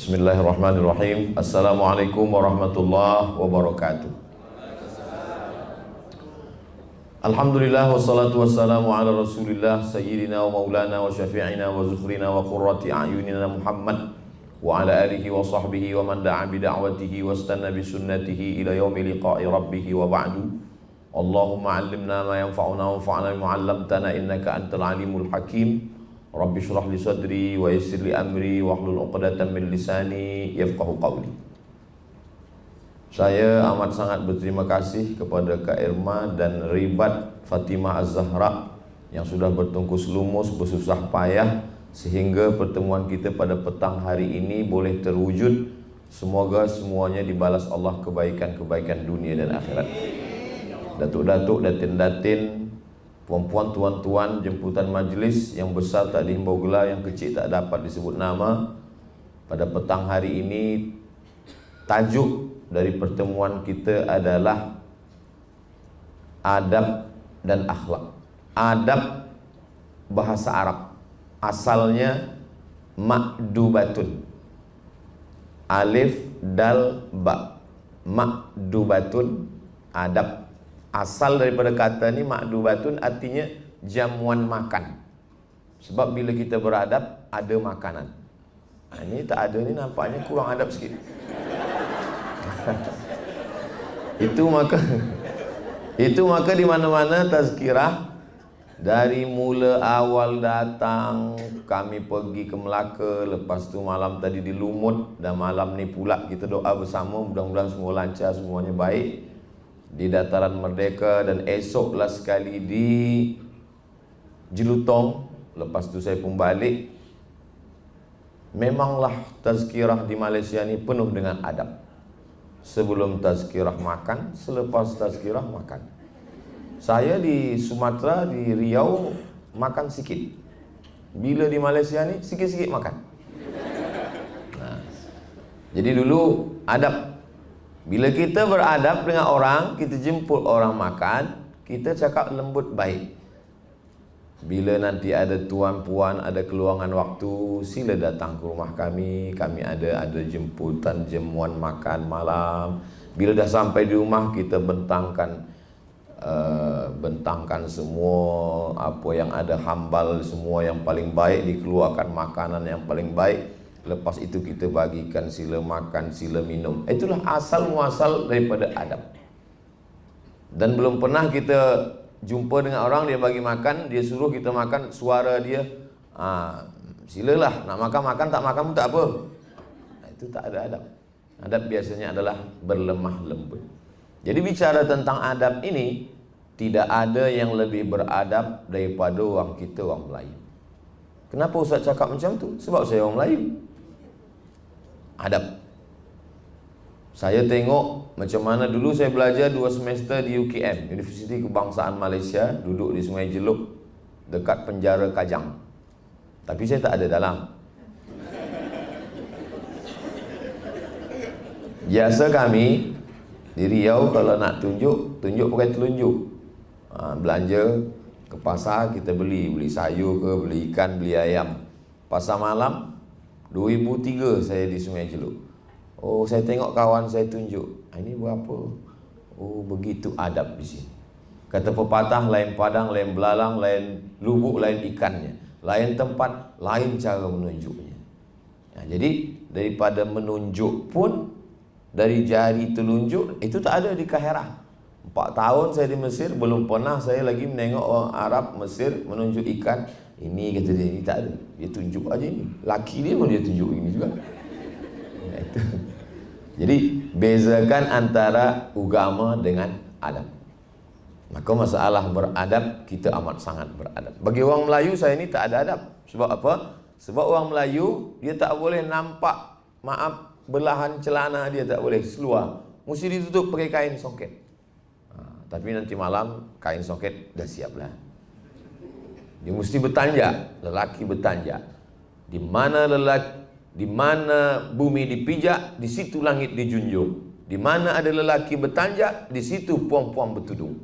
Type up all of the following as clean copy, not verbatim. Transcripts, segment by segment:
Bismillahirrahmanirrahim. Assalamualaikum warahmatullahi wabarakatuh. Alhamdulillah wassalatu wassalamu ala rasulillah sayyidina wa maulana wa syafi'ina wa zukhrina wa qurrati a'yunina Muhammad wa ala alihi wa sahbihi wa man da'a bi da'watihi wa istanna bi sunnatihi ila yaumi liqa'i rabbih wa ba'du. Allahumma 'allimna ma yanfa'una wanfa'na bima 'allamtana innaka antal alimul hakim. Rabbi shrah li sadri wa yassir li amri wahlul 'uqdatam min lisani yafqahu qawli. Saya amat sangat berterima kasih kepada Kak Irma dan Ribat Fatimah Az-Zahra yang sudah bertungkus lumus, bersusah payah sehingga pertemuan kita pada petang hari ini boleh terwujud. Semoga semuanya dibalas Allah kebaikan-kebaikan dunia dan akhirat. Datuk-datuk, datin-datin, puan-puan, tuan-tuan, jemputan majlis yang besar tak dihimbau gelar, yang kecil tak dapat disebut nama. Pada petang hari ini, tajuk dari pertemuan kita adalah adab dan akhlak. Adab bahasa Arab, asalnya makdubatun, alif dal ba, makdubatun, adab. Asal daripada kata ni makdubatun artinya jamuan makan. Sebab bila kita beradab ada makanan. Ini tak ada, ni nampaknya kurang adab sikit. Itu maka di mana-mana tazkirah, dari mula awal datang kami pergi ke Melaka, lepas tu malam tadi di Lumut, dan malam ni pula kita doa bersama, mudah-mudahan semua lancar, semuanya baik di Dataran Merdeka, dan esoklah sekali di Jelutong. Lepas tu saya pun balik. Memanglah tazkirah di Malaysia ni penuh dengan adab. Sebelum tazkirah makan, selepas tazkirah makan. Saya di Sumatera, di Riau makan sikit. Bila di Malaysia ni sikit-sikit makan. Nah, jadi dulu adab. Bila kita beradab dengan orang, kita jemput orang makan, kita cakap lembut baik. Bila nanti ada tuan puan, ada keluangan waktu, sila datang ke rumah kami. Kami ada jemputan jamuan makan malam. Bila dah sampai di rumah, kita bentangkan semua apa yang ada, hambal semua yang paling baik, dikeluarkan makanan yang paling baik. Lepas itu kita bagikan, sila makan, sila minum. Itulah asal muasal daripada adab. Dan belum pernah kita jumpa dengan orang, dia bagi makan, dia suruh kita makan, suara dia, silalah, nak makan, tak makan pun tak apa. Itu tak ada adab. Adab biasanya adalah berlemah lembut. Jadi bicara tentang adab ini, tidak ada yang lebih beradab daripada orang kita, orang Melayu. Kenapa Ustaz cakap macam tu? Sebab saya orang Melayu. Adab. Saya tengok macam mana dulu saya belajar 2 semester di UKM, Universiti Kebangsaan Malaysia, duduk di Sungai Jeluk, dekat penjara Kajang. Tapi saya tak ada dalam. Biasa kami di Riau kalau nak tunjuk pakai telunjuk. Belanja ke pasar, kita beli sayur ke, beli ikan, beli ayam. Pasar malam 2003 saya di Sungai Jeluk. Oh, saya tengok kawan saya tunjuk, ini berapa? Oh, begitu adab di sini. Kata pepatah, lain padang, lain belalang, lain lubuk, lain ikannya. Lain tempat, lain cara menunjuknya. Jadi daripada menunjuk pun, dari jari telunjuk, itu tak ada di Kaherah. 4 tahun saya di Mesir, belum pernah saya lagi menengok orang Arab Mesir menunjuk ikan. Ini kata dia, ini tak ada. Dia tunjuk aja ini. Laki dia pun dia tunjuk ini juga. Itu. Jadi bezakan antara agama dengan adab. Maka masalah beradab, kita amat sangat beradab. Bagi orang Melayu, saya ini tak ada adab. Sebab apa? Sebab orang Melayu, dia tak boleh nampak, belahan celana dia tak boleh seluar. Mesti ditutup pakai kain soket. Tapi nanti malam kain soket dah siap lah. Dia mesti bertanjak, lelaki bertanjak. Di mana bumi dipijak, di situ langit dijunjung. Di mana ada lelaki bertanjak, di situ puan-puan bertudung.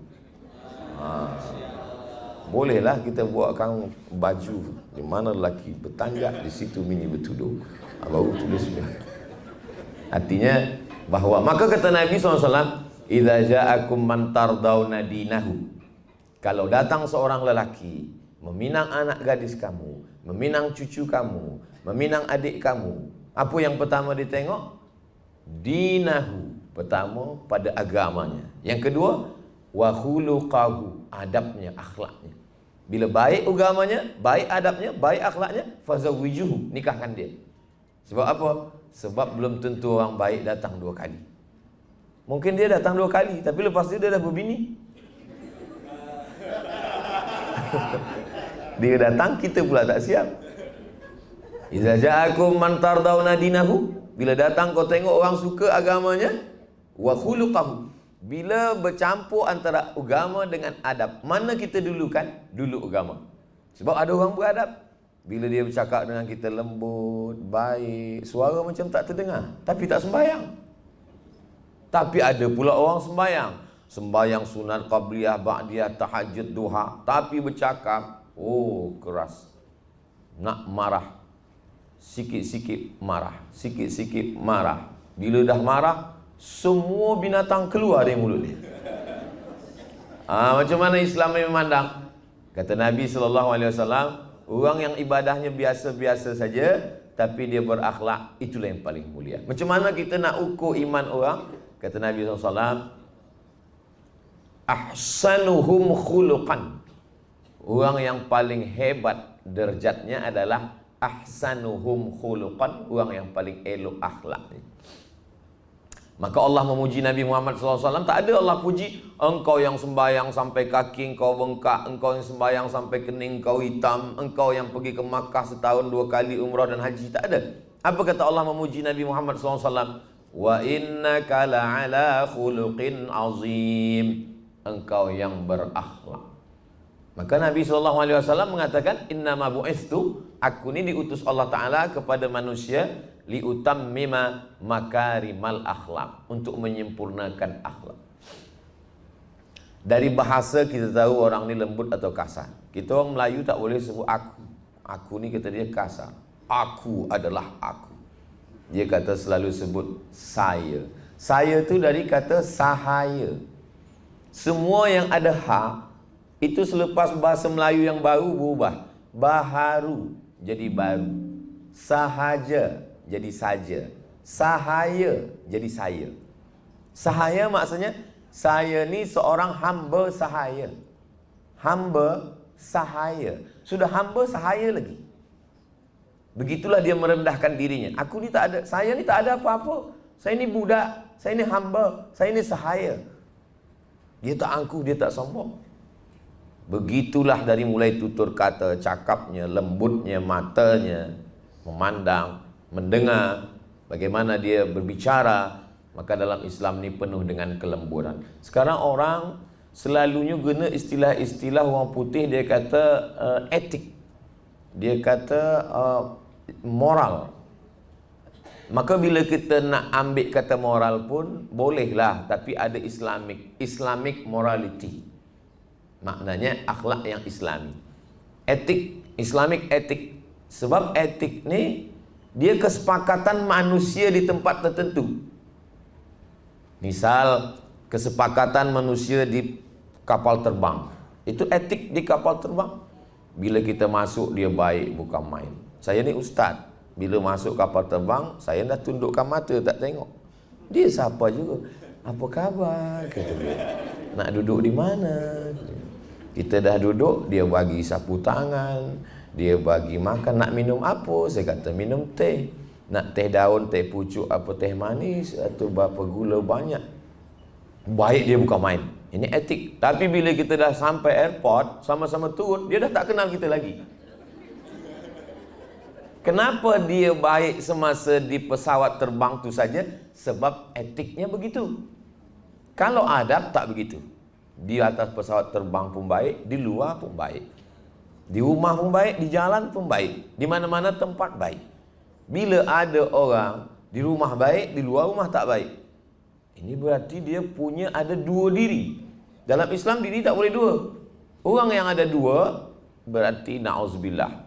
Bolehlah kita buatkan baju di mana lelaki bertanjak, di situ mini bertudung. Baru tulis. Artinya bahwa, maka kata Nabi SAW, idza ja'akum man tardawna dinahu, kalau datang seorang lelaki meminang anak gadis kamu, meminang cucu kamu, meminang adik kamu, apa yang pertama ditengok? Dinahu, pertama pada agamanya. Yang kedua, wa khuluqahu, adabnya, akhlaknya. Bila baik agamanya, baik adabnya, baik akhlaknya, fazawwijuhu, nikahkan dia. Sebab apa? Sebab belum tentu orang baik datang 2 kali. Mungkin dia datang 2 kali, tapi lepas itu dia dah berbini. Dia datang, kita pula tak siap. Idza ja'akum man tardawna dinahu, bila datang kau tengok orang suka agamanya, wa khuluqahu, bila bercampur antara agama dengan adab, mana kita dulukan? Dulu agama. Sebab ada orang beradab, bila dia bercakap dengan kita lembut, baik, suara macam tak terdengar, tapi tak sembahyang. Tapi ada pula orang sembahyang sunat qabliyah, ba'diyah, tahajud, duha, tapi bercakap keras, nak marah, sikit-sikit marah, sikit-sikit marah. Bila dah marah, semua binatang keluar dari mulut dia. Macam mana Islam ini memandang? Kata Nabi SAW, orang yang ibadahnya biasa-biasa saja, tapi dia berakhlak, itulah yang paling mulia. Macam mana kita nak ukur iman orang? Kata Nabi SAW, ahsanuhum khuluqan, orang yang paling hebat derajatnya adalah ahsanuhum khuluqan, orang yang paling elok akhlaknya. Maka Allah memuji Nabi Muhammad SAW. Tak ada Allah puji engkau yang sembahyang sampai kaki engkau bengkak, engkau yang sembahyang sampai kening engkau hitam, engkau yang pergi ke Makkah setahun 2 kali umrah dan haji. Tak ada. Apa kata Allah memuji Nabi Muhammad SAW? Wa innaka la'ala khuluqin azim, engkau yang berakhlak. Maka Nabi SAW mengatakan, innama bu'istu, aku ni diutus Allah Ta'ala kepada manusia, liutammima makarimal akhlak, untuk menyempurnakan akhlak. Dari bahasa kita tahu orang ni lembut atau kasar. Kita orang Melayu tak boleh sebut aku. Aku ni kata dia kasar. Aku adalah aku. Dia kata selalu sebut saya. Saya tu dari kata sahaya. Semua yang ada ha, itu selepas bahasa Melayu yang baru berubah. Baharu jadi baru. Sahaja jadi saja. Sahaya jadi saya. Sahaya maksudnya, saya ni seorang hamba sahaya. Hamba sahaya. Sudah hamba sahaya lagi. Begitulah dia merendahkan dirinya. Aku ni tak ada, saya ni tak ada apa-apa. Saya ni budak, saya ni hamba, saya ni sahaya. Dia tak angkuh, dia tak sombong. Begitulah dari mulai tutur kata, cakapnya, lembutnya, matanya, memandang, mendengar, bagaimana dia berbicara. Maka dalam Islam ni penuh dengan kelemburan. Sekarang orang selalunya guna istilah-istilah orang putih. Dia kata etik, dia kata moral. Maka bila kita nak ambil kata moral pun bolehlah, tapi ada Islamic morality. Maknanya akhlak yang Islami. Etik, Islamic etik. Sebab etik ni dia kesepakatan manusia di tempat tertentu. Misal kesepakatan manusia di kapal terbang, itu etik di kapal terbang. Bila kita masuk dia baik, bukan main. Saya ni ustaz, bila masuk kapal terbang saya dah tundukkan mata, tak tengok dia siapa juga. Apa khabar, kata dia. Nak duduk di mana? Kita dah duduk, dia bagi sapu tangan, dia bagi makan. Nak minum apa? Saya kata minum teh. Nak teh daun, teh pucuk, apa teh manis, atau berapa gula banyak. Baik, dia bukan main. Ini etik. Tapi bila kita dah sampai airport, sama-sama turun, dia dah tak kenal kita lagi. Kenapa dia baik semasa di pesawat terbang tu saja? Sebab etiknya begitu. Kalau adab tak begitu. Di atas pesawat terbang pun baik, di luar pun baik. Di rumah pun baik, di jalan pun baik. Di mana-mana tempat baik. Bila ada orang di rumah baik, di luar rumah tak baik, ini berarti dia punya ada 2 diri. Dalam Islam diri tak boleh 2. Orang yang ada 2 berarti na'udzubillah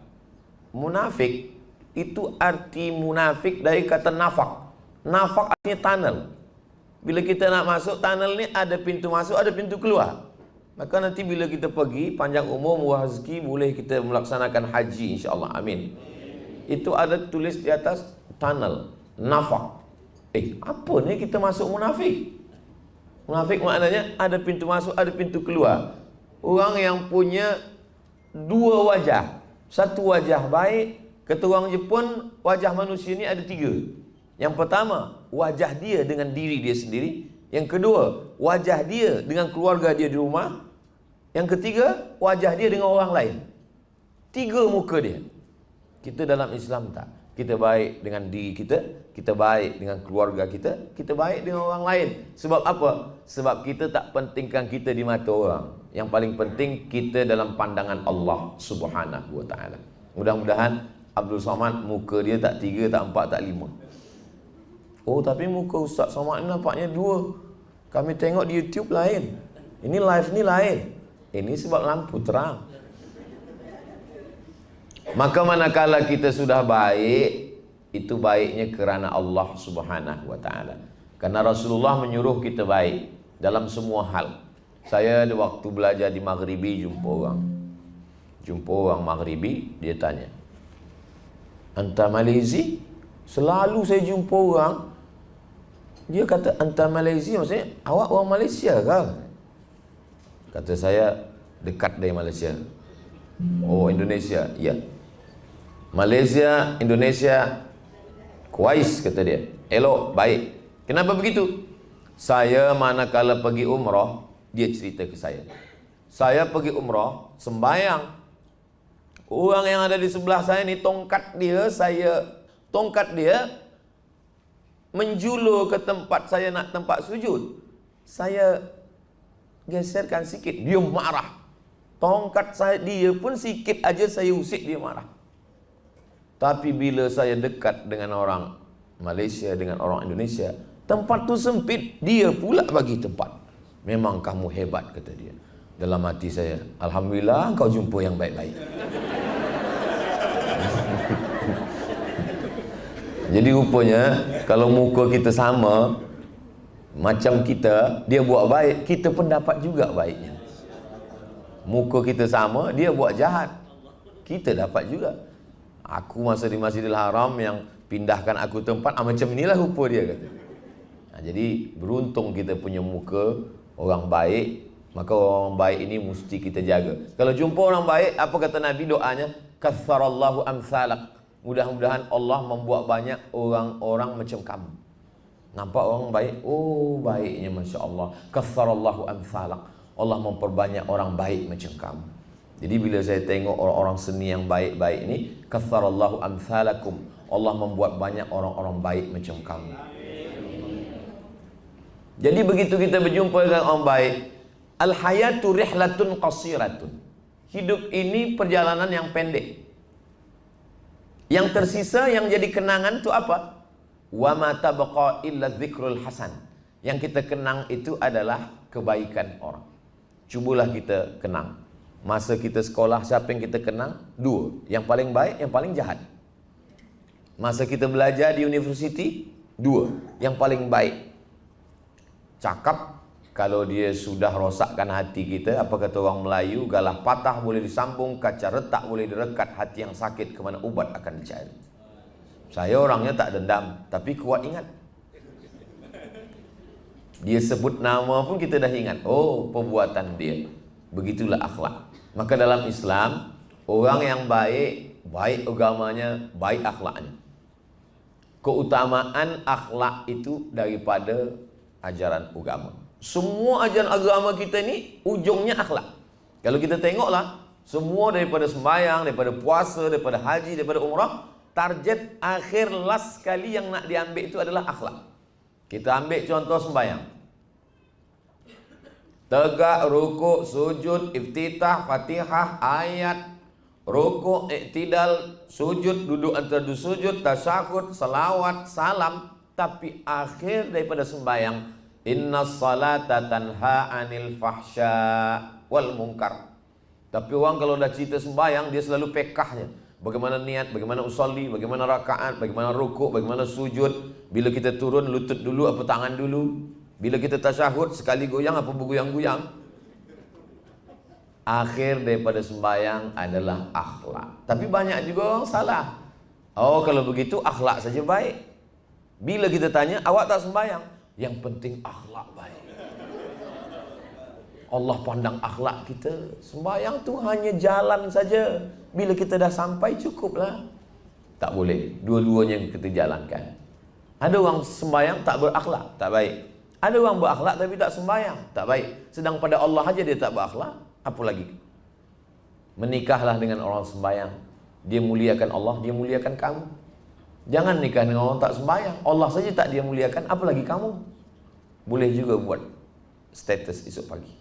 munafik. Itu arti munafik dari kata nafak. Nafaq artinya tunnel. Bila kita nak masuk tunnel ni, ada pintu masuk, ada pintu keluar. Maka nanti bila kita pergi, panjang umur, murah rezeki, boleh kita melaksanakan haji insya-Allah. Amin. Itu ada tulis di atas tunnel, nafaq. Apa ni kita masuk munafik? Munafik maknanya ada pintu masuk, ada pintu keluar. Orang yang punya dua wajah. Satu wajah baik, kata orang Jepun, wajah manusia ni ada tiga. Yang pertama, wajah dia dengan diri dia sendiri. Yang kedua, wajah dia dengan keluarga dia di rumah. Yang ketiga, wajah dia dengan orang lain. Tiga muka dia. Kita dalam Islam tak. Kita baik dengan diri kita, kita baik dengan keluarga kita, kita baik dengan orang lain. Sebab apa? Sebab kita tak pentingkan kita di mata orang. Yang paling penting kita dalam pandangan Allah Subhanahu wa taala. Mudah-mudahan Abdul Somad muka dia tak tiga, tak empat, tak lima. Oh, tapi muka Ustaz Somad ni nampaknya dua. Kami tengok di YouTube lain. Ini live ni lain. Ini sebab lampu terang. Maka manakala kita sudah baik, itu baiknya kerana Allah Subhanahu wa taala. Karena Rasulullah menyuruh kita baik dalam semua hal. Saya ada waktu belajar di Maghribi, jumpa orang Maghribi, dia tanya, "Anta Malaysi?" Selalu saya jumpa orang, dia kata, "Anta Malaysi," maksudnya awak orang Malaysia ke? Kata saya, dekat dari Malaysia. Oh, Indonesia. Ya. Malaysia, Indonesia, Kuwais, kata dia. Elok, baik. Kenapa begitu? Saya manakala pergi umrah, dia cerita ke saya. Saya pergi umrah, sembayang. Orang yang ada di sebelah saya ni, tongkat dia menjulur ke tempat saya nak tempat sujud. Saya geserkan sikit, dia marah. Tongkat dia pun sikit aja saya usik, dia marah. Tapi bila saya dekat dengan orang Malaysia, dengan orang Indonesia, tempat tu sempit, dia pula bagi tempat. Memang kamu hebat, kata dia. Dalam hati saya, alhamdulillah kau jumpa yang baik-baik. Jadi rupanya kalau muka kita sama macam kita, dia buat baik, kita pun dapat juga baiknya. Muka kita sama, dia buat jahat, kita dapat juga. Aku masa di Masjidil Haram yang pindahkan aku tempat, macam inilah rupa dia, kata. Jadi beruntung kita punya muka orang baik. Maka orang baik ini mesti kita jaga. Kalau jumpa orang baik, apa kata Nabi doanya? Katsarallahu amsalak. Mudah-mudahan Allah membuat banyak orang-orang macam kamu. Nampak orang baik? Oh, baiknya Masya Allah. Katsarallahu amsalak. Allah memperbanyak orang baik macam kamu. Jadi bila saya tengok orang-orang seni yang baik-baik ini, katsarallahu amsalakum. Allah membuat banyak orang-orang baik macam kamu. Jadi begitu kita berjumpa dengan orang baik, al-hayatu rihlatun qasiratun. Hidup ini perjalanan yang pendek. Yang tersisa yang jadi kenangan itu apa? Wa ma tabqa illa dzikrul hasan. Yang kita kenang itu adalah kebaikan orang. Cubalah kita kenang. Masa kita sekolah, siapa yang kita kenang? Dua. Yang paling baik, yang paling jahat. Masa kita belajar di universiti, dua. Yang paling baik. Cakap, kalau dia sudah rosakkan hati kita, apa kata orang Melayu, galah patah boleh disambung, kaca retak boleh direkat, hati yang sakit kemana ubat akan dicari. Saya orangnya tak dendam, tapi kuat ingat. Dia sebut nama pun kita dah ingat. Oh, perbuatan dia. Begitulah akhlak. Maka dalam Islam, orang yang baik, baik agamanya, baik akhlaknya. Keutamaan akhlak itu daripada ajaran agama. Semua ajaran agama kita ni ujungnya akhlak. Kalau kita tengoklah, semua daripada sembahyang, daripada puasa, daripada haji, daripada umrah, target akhir last sekali yang nak diambil itu adalah akhlak. Kita ambil contoh sembahyang. Tegak, rukuk, sujud, iftitah, fatihah, ayat, rukuk, iktidal, sujud, duduk antara dua sujud, tasyahud, salawat, salam. Tapi akhir daripada sembahyang, innas salata tanha anil fahsya wal munkar. Tapi orang kalau dah cerita sembahyang, dia selalu pekahnya. bagaimana niat, bagaimana usolli, bagaimana rakaat, bagaimana rukuk, bagaimana sujud. Bila kita turun, lutut dulu apa tangan dulu. Bila kita tasyahud, sekali goyang apa bergoyang-goyang. Akhir daripada sembahyang adalah akhlak. Tapi banyak juga orang salah. Oh, kalau begitu akhlak saja baik. Bila kita tanya, awak tak sembahyang? Yang penting akhlak baik. Allah pandang akhlak kita. Sembahyang tu hanya jalan saja. Bila kita dah sampai cukuplah. Tak boleh. Dua-duanya kita jalankan. Ada orang sembahyang tak berakhlak, tak baik. Ada orang berakhlak tapi tak sembahyang, tak baik. Sedang pada Allah aja dia tak berakhlak, apa lagi? Menikahlah dengan orang sembahyang. Dia muliakan Allah, dia muliakan kamu. Jangan nikah dengan orang tak sembahyang. Allah saja tak dia muliakan, apa lagi kamu? Boleh juga buat status esok pagi.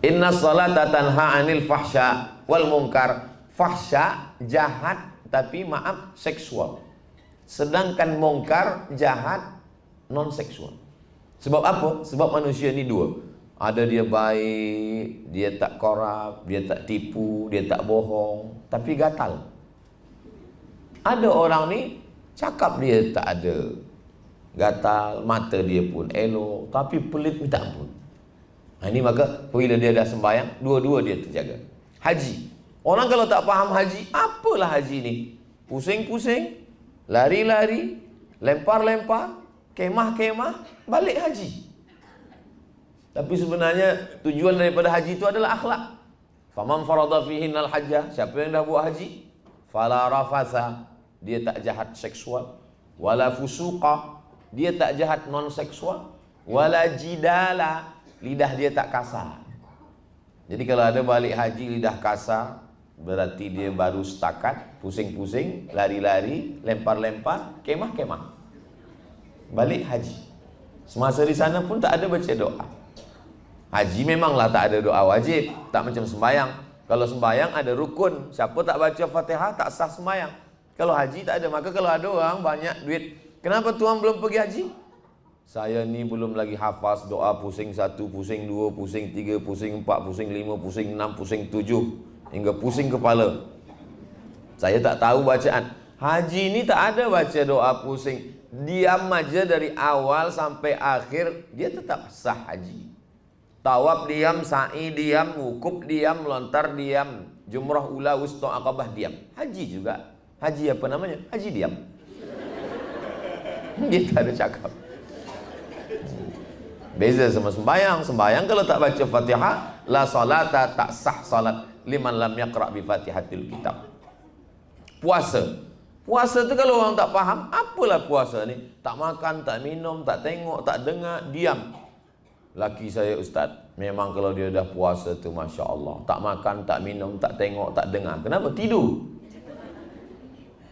Inna salata tanha anil fahsya wal munkar. Fahsya, jahat, tapi maaf, seksual. Sedangkan mungkar, jahat, non seksual. Sebab apa? Sebab manusia ni dua. Ada dia baik, dia tak korup, dia tak tipu, dia tak bohong, tapi gatal. Ada orang ni cakap dia tak ada, gatal, mata dia pun elok, tapi pelit minta ampun. Ini maka bila dia dah sembahyang, dua-dua dia terjaga. Haji, orang kalau tak faham haji, apalah haji ni? Pusing-pusing, lari-lari, lempar-lempar, kemah-kemah, balik haji. Tapi sebenarnya tujuan daripada haji itu adalah akhlak. Faman farada fihinnal hajjah, siapa yang dah buat haji, fala rafatha, dia tak jahat seksual, wala fusuqa, dia tak jahat non seksual, wala jidala, lidah dia tak kasar. Jadi kalau ada balik haji lidah kasar, berarti dia baru setakat, pusing-pusing, lari-lari, lempar-lempar, kemah-kemah. Balik haji. Semasa di sana pun tak ada baca doa. Haji memanglah tak ada doa wajib, tak macam sembahyang. Kalau sembahyang ada rukun, siapa tak baca Fatihah tak sah sembahyang. Kalau haji tak ada. Maka kalau ada orang banyak duit, kenapa tuan belum pergi haji? Saya ni belum lagi hafaz doa pusing 1, pusing 2, pusing 3, pusing 4, pusing 5, pusing 6, pusing 7, hingga pusing kepala. Saya tak tahu bacaan. Haji ni tak ada baca doa pusing. Diam aja dari awal sampai akhir, dia tetap sah haji. Tawaf diam, sa'i diam, wukuf diam, lontar diam, jumrah ula, wusta, aqabah diam. Haji juga. Haji apa namanya? Haji diam. Dia tak ada cakap. Beza sama sembahyang. Sembahyang kalau tak baca Fatihah, la salata, tak sah salat liman lam yaqra bi Fatihatil kitab. Puasa. Puasa tu kalau orang tak faham, apalah puasa ni? Tak makan, tak minum, tak tengok, tak dengar, diam. Laki saya ustaz, memang kalau dia dah puasa tu Masya Allah, tak makan, tak minum, tak tengok, tak dengar. Kenapa? Tidur.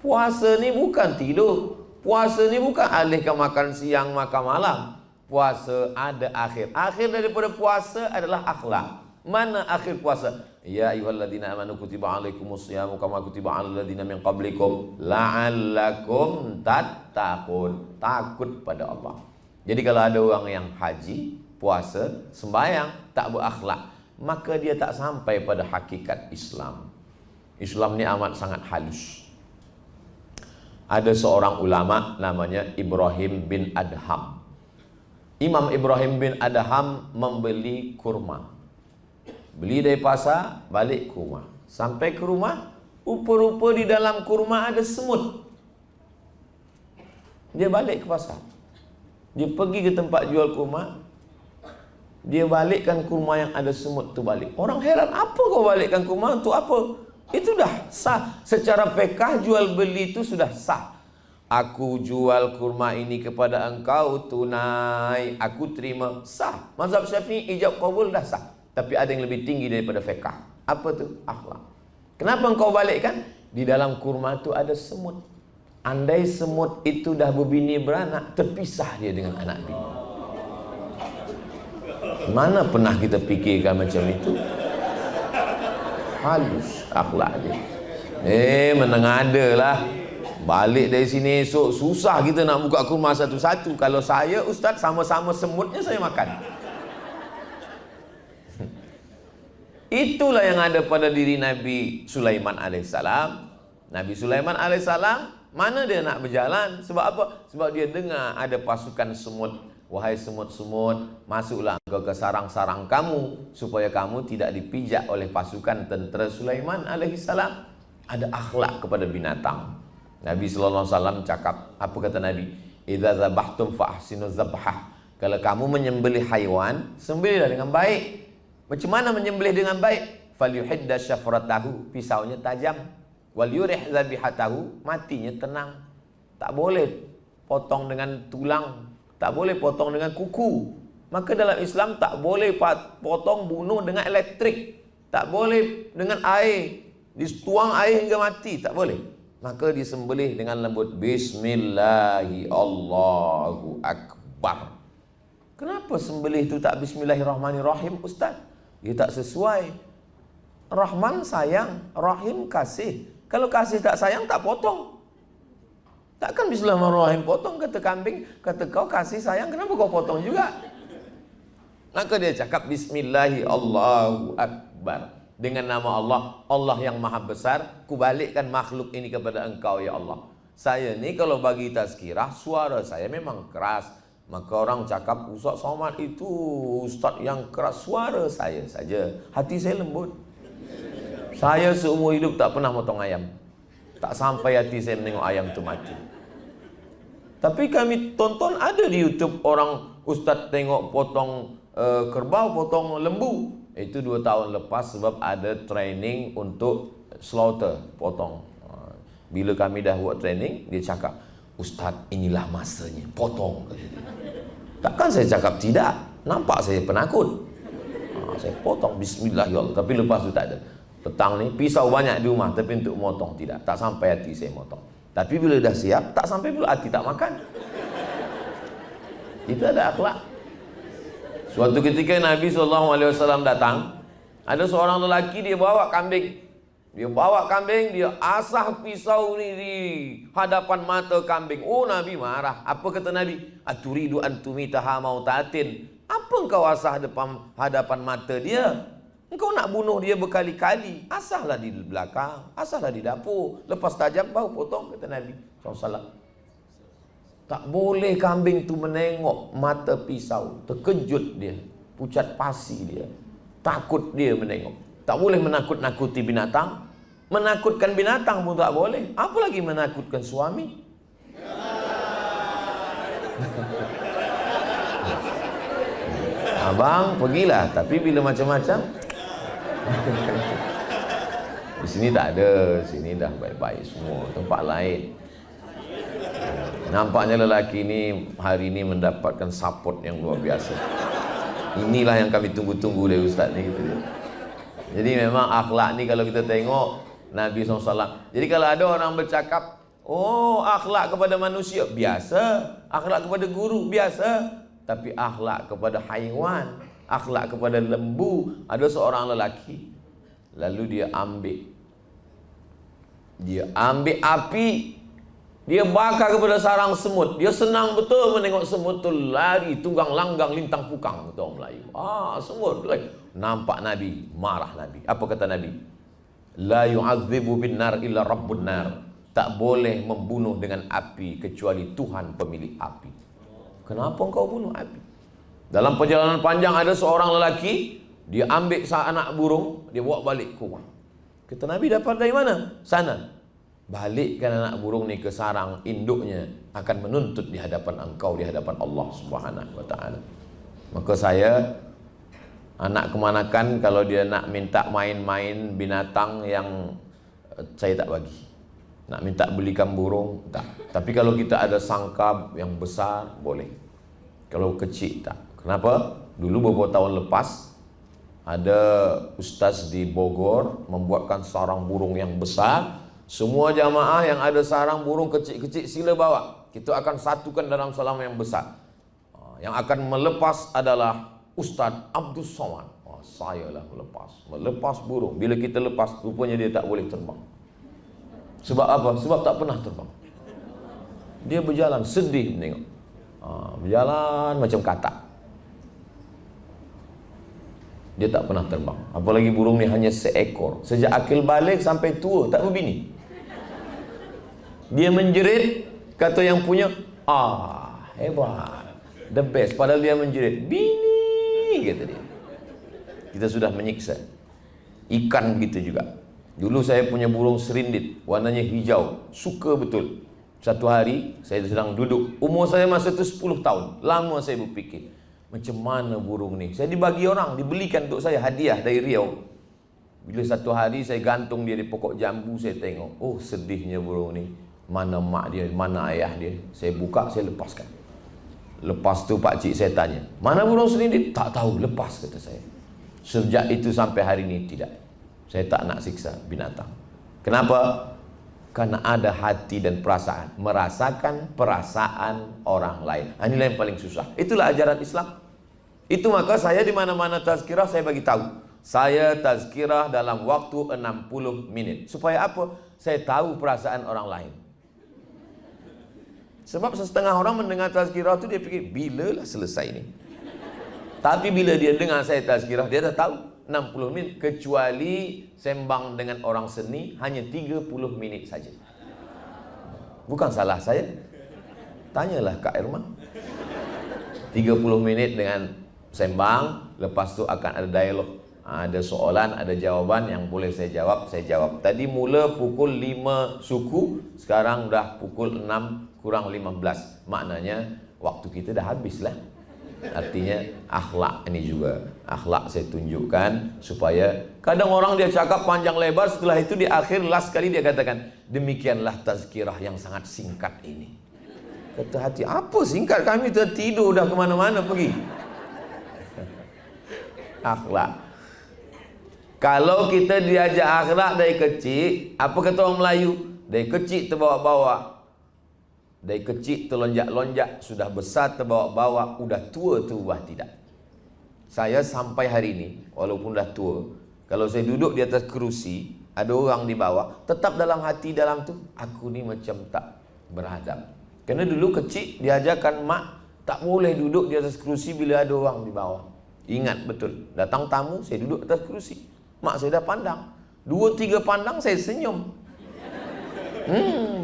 Puasa ni bukan tidur. Puasa ni bukan alihkan makan siang, makan malam. Puasa ada akhir. Akhir daripada puasa adalah akhlak. Mana akhir puasa? Ya ayyuhalladzina amanu kutiba alaikumusyamu kama kutiba alal ladzina min qablikum la'allakum tattaqun. Takut pada Allah. Jadi kalau ada orang yang haji, puasa, sembahyang, tak berakhlak, maka dia tak sampai pada hakikat Islam. Islam ni amat sangat halus. Ada seorang ulama namanya Ibrahim bin Adham. Imam Ibrahim bin Adham membeli kurma. Beli dari pasar, balik ke rumah. Sampai ke rumah, rupa-rupa di dalam kurma ada semut. Dia balik ke pasar. Dia pergi ke tempat jual kurma. Dia balikkan kurma yang ada semut tu balik. Orang heran, apa kau balikkan kurma untuk apa? Itu dah sah. Secara fiqh jual beli itu sudah sah. Aku jual kurma ini kepada engkau tunai, aku terima, sah. Mazhab Syafi'i ijab qabul dah sah. Tapi ada yang lebih tinggi daripada fiqh. Apa tu? Akhlak. Kenapa engkau balikkan? Di dalam kurma itu ada semut. Andai semut itu dah berbini beranak, terpisah dia dengan anak bini. Mana pernah kita fikirkan macam itu? Halus akhlak dia. Menengada lah. Balik dari sini esok susah kita nak buka kurma satu-satu. Kalau saya ustaz, sama-sama semutnya saya makan. Itulah yang ada pada diri Nabi Sulaiman alaihissalam. Nabi Sulaiman alaihissalam, mana dia nak berjalan? Sebab apa? Sebab dia dengar ada pasukan semut. Wahai semut-semut, masuklah ke sarang-sarang kamu, supaya kamu tidak dipijak oleh pasukan tentera Sulaiman alaihissalam. Ada akhlak kepada binatang. Nabi sallallahu alaihi wasallam cakap, apa kata Nabi? Idza zabahtum fa ahsinu zabhah. Kalau kamu menyembelih haiwan, sembelihlah dengan baik. Macam mana menyembelih dengan baik? Falyuhidda syafratahu, pisaunya tajam. Wal yurih zabihatahu, matinya tenang. Tak boleh potong dengan tulang, tak boleh potong dengan kuku. Maka dalam Islam tak boleh potong bunuh dengan elektrik, tak boleh dengan air, dituang air hingga mati, tak boleh. Maka disembelih dengan lembut. Bismillahi Allahu Akbar. Kenapa sembelih itu tak Bismillahirrahmanirrahim, Ustaz? Dia tak sesuai. Rahman sayang, Rahim kasih. Kalau kasih tak sayang, tak potong. Takkan Bismillahirrahmanirrahim potong, kata kambing. Kata kau kasih sayang, kenapa kau potong juga? Maka dia cakap Bismillahi Allahu Akbar. Dengan nama Allah, Allah yang maha besar, kubalikkan makhluk ini kepada engkau ya Allah. Saya ni kalau bagi tazkirah, suara saya memang keras. Maka orang cakap, Ustaz Somad itu ustaz yang keras. Suara saya saja, hati saya lembut. Saya seumur hidup tak pernah potong ayam. Tak sampai hati saya menengok ayam itu mati. Tapi kami tonton ada di YouTube orang ustaz tengok potong kerbau, potong lembu. Itu 2 tahun lepas sebab ada training untuk slaughter, potong. Bila kami dah buat training, dia cakap, Ustaz, inilah masanya, potong. Takkan saya cakap tidak, nampak saya penakut. Saya potong Bismillahirrahmanirrahim. Tapi lepas itu tak ada. Petang ni pisau banyak di rumah, tapi untuk motong tidak. Tak sampai hati saya motong. Tapi bila dah siap, tak sampai pula hati tak makan. Itu ada akhlak. Suatu ketika Nabi SAW datang, ada seorang lelaki, dia bawa kambing. Dia bawa kambing, dia asah pisau ni di hadapan mata kambing. Oh, Nabi marah. Apa kata Nabi? Aturidu antumitaha mautatin. Apa engkau asah hadapan mata dia? Engkau nak bunuh dia berkali-kali. Asahlah di belakang, asahlah di dapur. Lepas tajam baru potong, kata Nabi SAW. Tak boleh kambing tu menengok mata pisau. Terkejut dia, pucat pasi dia, takut dia menengok. Tak boleh menakut-nakuti binatang. Menakutkan binatang pun tak boleh. Apa lagi menakutkan suami? Abang pergilah, tapi bila macam-macam. Di sini tak ada, sini dah baik-baik semua. Tempat lain. Nampaknya lelaki ini hari ini mendapatkan support yang luar biasa. Inilah yang kami tunggu-tunggu dari Ustaz ni, gitu. Jadi memang akhlak ni kalau kita tengok Nabi SAW. Jadi kalau ada orang bercakap, oh akhlak kepada manusia biasa, akhlak kepada guru biasa, tapi akhlak kepada haiwan, akhlak kepada lembu. Ada seorang lelaki, lalu dia ambil api, dia bakar kepada sarang semut. Dia senang betul menengok semut tu lari tunggang langgang lintang pukang, kata orang Melayu. Semut lagi. Nampak Nabi, marah Nabi. Apa kata Nabi? La yu'adzibu bin nar illa rabbun nar. Tak boleh membunuh dengan api kecuali Tuhan pemilik api. Kenapa engkau bunuh api? Dalam perjalanan panjang ada seorang lelaki, dia ambil anak burung, dia bawa balik ke rumah. Kata Nabi, dapat dari mana? Sana. Balikkan anak burung ni ke sarang induknya, akan menuntut di hadapan engkau, di hadapan Allah Subhanahu wa taala. Maka saya, anak kemanakan kalau dia nak minta main-main binatang yang saya tak bagi. Nak minta belikan burung, tak. Tapi kalau kita ada sangkab yang besar, boleh. Kalau kecil, tak. Kenapa? Dulu beberapa tahun lepas, ada ustaz di Bogor membuatkan sarang burung yang besar. Semua jamaah yang ada sarang burung kecil-kecil sila bawa. Kita akan satukan dalam sarang yang besar. Yang akan melepas adalah Ustaz Abdul Somad. Saya lah melepas burung. Bila kita lepas, rupanya dia tak boleh terbang. Sebab apa? Sebab tak pernah terbang. Dia berjalan sedih menengok. Berjalan macam katak. Dia tak pernah terbang. Apalagi burung ni hanya seekor. Sejak akil balik sampai tua tak berbini. Dia menjerit, kata yang punya, hebat, the best. Padahal dia menjerit, bini, kata dia. Kita sudah menyiksa. Ikan begitu juga. Dulu saya punya burung serindit, warnanya hijau, suka betul. Satu hari saya sedang duduk, umur saya masa itu 10 tahun. Lama saya berfikir, macam mana burung ni? Saya dibagi orang, dibelikan untuk saya hadiah dari Riau. Bila satu hari saya gantung dia di pokok jambu, saya tengok, oh sedihnya burung ni. Mana mak dia, mana ayah dia? Saya buka, saya lepaskan. Lepas tu pakcik saya tanya, mana burung serindit? Tak tahu, lepas, kata saya. Sejak itu sampai hari ini tidak. Saya tak nak siksa binatang. Kenapa? Karena ada hati dan perasaan, merasakan perasaan orang lain. Inilah yang paling susah. Itulah ajaran Islam. Itu maka saya di mana-mana tazkirah saya bagi tahu. Saya tazkirah dalam waktu 60 menit. Supaya apa? Saya tahu perasaan orang lain. Sebab setengah orang mendengar tazkirah itu dia fikir, bilalah selesai ini. Tapi bila dia dengar saya tazkirah, dia dah tahu 60 minit. Kecuali sembang dengan orang seni hanya 30 minit saja. Bukan salah saya. Tanyalah Kak Irma. 30 menit dengan sembang, lepas tu akan ada dialog. Ada soalan, ada jawaban yang boleh saya jawab, saya jawab. Tadi mula pukul 5 suku, sekarang dah pukul 6 kurang 15. Maknanya waktu kita dah habis lah. Artinya akhlak ini juga, akhlak saya tunjukkan supaya kadang orang dia cakap panjang lebar, setelah itu di akhir last kali dia katakan, demikianlah tazkirah yang sangat singkat ini. Kata hati, apa singkat, kami tertidur dah kemana-mana pergi. Akhlak. Kalau kita diajak akhlak dari kecil, apa kata orang Melayu? Dari kecil terbawa-bawa, dari kecil terlonjak-lonjak, sudah besar terbawa-bawa, udah tua terubah tidak. Saya sampai hari ini, walaupun dah tua, kalau saya duduk di atas kerusi, ada orang di bawah, tetap dalam hati dalam tu, aku ni macam tak beradab. Kerana dulu kecil diajarkan mak, tak boleh duduk di atas kerusi bila ada orang di bawah. Ingat betul, datang tamu, saya duduk atas kerusi. Mak saya dah pandang, 2-3 pandang saya senyum.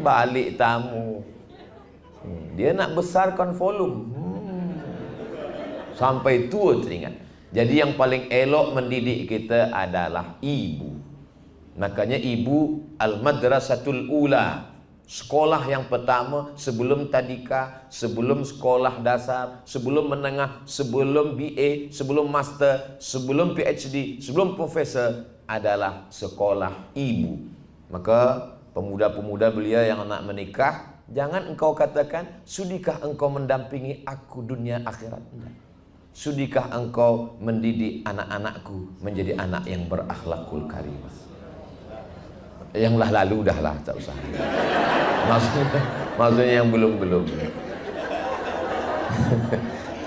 Balik tamu. Dia nak besarkan volume. Sampai tua teringat. Jadi yang paling elok mendidik kita adalah ibu. Makanya ibu al-madrasatul ula, sekolah yang pertama sebelum tadika, sebelum sekolah dasar, sebelum menengah, sebelum BA, sebelum master, sebelum PhD, sebelum profesor adalah sekolah ibu. Maka pemuda-pemuda belia yang nak menikah, jangan engkau katakan, sudikah engkau mendampingi aku dunia akhirat? Sudikah engkau mendidik anak-anakku menjadi anak yang berakhlakul karimah? Yang lah lalu dah lah, tak usah. Maksudnya yang belum-belum.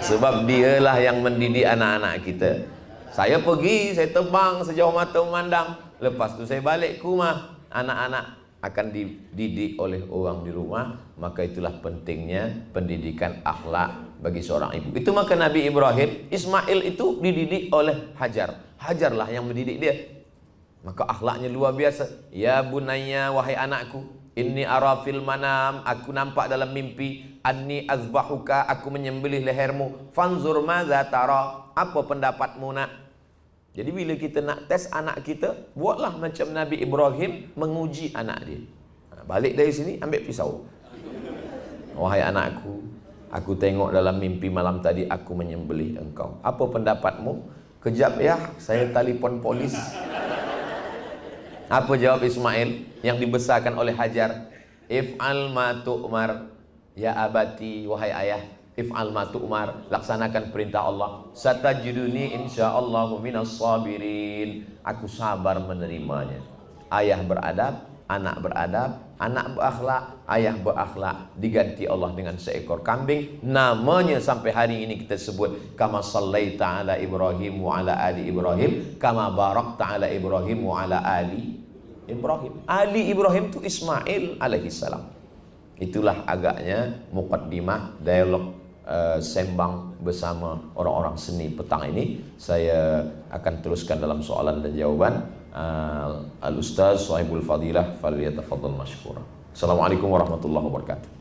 Sebab dialah yang mendidik anak-anak kita. Saya pergi, saya terbang sejauh mata memandang. Lepas tu saya balik ke rumah. Anak-anak akan dididik oleh orang di rumah. Maka itulah pentingnya pendidikan akhlak bagi seorang ibu. Itu maka Nabi Ibrahim, Ismail itu dididik oleh Hajar. Hajarlah yang mendidik dia. Maka akhlaknya luar biasa. Ya bunayya, wahai anakku, inni ara fil manam, aku nampak dalam mimpi, anni azbahuka, aku menyembelih lehermu, fanzur madza tara, apa pendapatmu nak? Jadi bila kita nak tes anak kita, buatlah macam Nabi Ibrahim menguji anak dia. Balik dari sini ambil pisau. Wahai anakku, aku tengok dalam mimpi malam tadi aku menyembelih engkau. Apa pendapatmu? Kejap ya, saya telefon polis. Apa jawab Ismail yang dibesarkan oleh Hajar? If'al ma tu'mar ya abati, wahai ayah, if'al ma tu'mar, laksanakan perintah Allah. Satajiduni insyaallahu minas sabirin. Aku sabar menerimanya. Ayah beradab, anak beradab, anak berakhlak, ayah berakhlak, diganti Allah dengan seekor kambing. Namanya sampai hari ini kita sebut kama sallaita ala Ibrahim wa ala ali Ibrahim, kama barakta ala Ibrahim wa ala ali Ibrahim. Ali Ibrahim itu Ismail alaihissalam. Itulah agaknya muqaddimah dialog sembang bersama orang-orang seni petang ini. Saya akan teruskan dalam soalan dan jawaban. Al-Ustaz Sohibul Fadilah, faliyatafaddal mashkura. Assalamualaikum warahmatullahi wabarakatuh.